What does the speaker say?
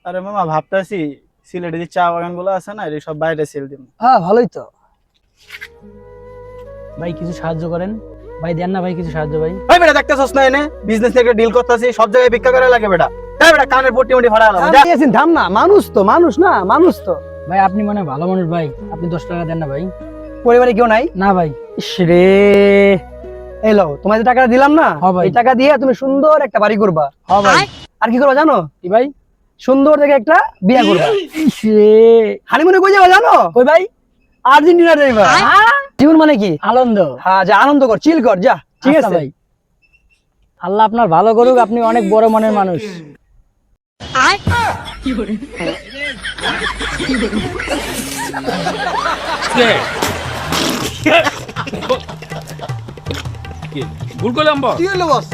আরে মামা ভাবতেছি সিলেটে যে চা বাগান গুলো আছে না, এই সব বাইরে সেল দিব। হ্যাঁ ভালোই তো। ভাই কিছু সাহায্য করেন, ভাই দেন না ভাই কিছু সাহায্য ভাই। ভাই বেটা দেখতেছস না এনে বিজনেস নিয়ে একটা ডিল করতেছি, সব জায়গায় ভিক্ষা করা লাগে বেটা। তাই বেটা কানের পট্টি মটি ফাড়া আলাম যা। থাম না, মানুষ তো মানুষ না, মানুষ তো। ভাই আপনি মনে হয় ভালো মানুষ ভাই, আপনি 10 টাকা দেন না ভাই। পরিবারে কেউ নাই? না ভাই। ইস রে, এলো তোমার যে টাকাটা দিলাম না, এই টাকা দিয়ে তুমি সুন্দর একটা বাড়ি করবা। হ্যাঁ ভাই। আর কি করবা জানো? কি ভাই? সুন্দর দেখে একটা বিয়ে করবা। ইস রে, হানিমুনে কই যাবা জানো? কই ভাই? আর্জেন্টিনা যাইবা। জীবন মানে কি? আনন্দ। হ্যাঁ যা আনন্দ কর, চিল কর যা। ঠিক আছে ভাই। আল্লাহ আপনার ভালো করুক, আপনি অনেক বড় মনের মানুষ। ভুল করলাম বস। কি হলো বস?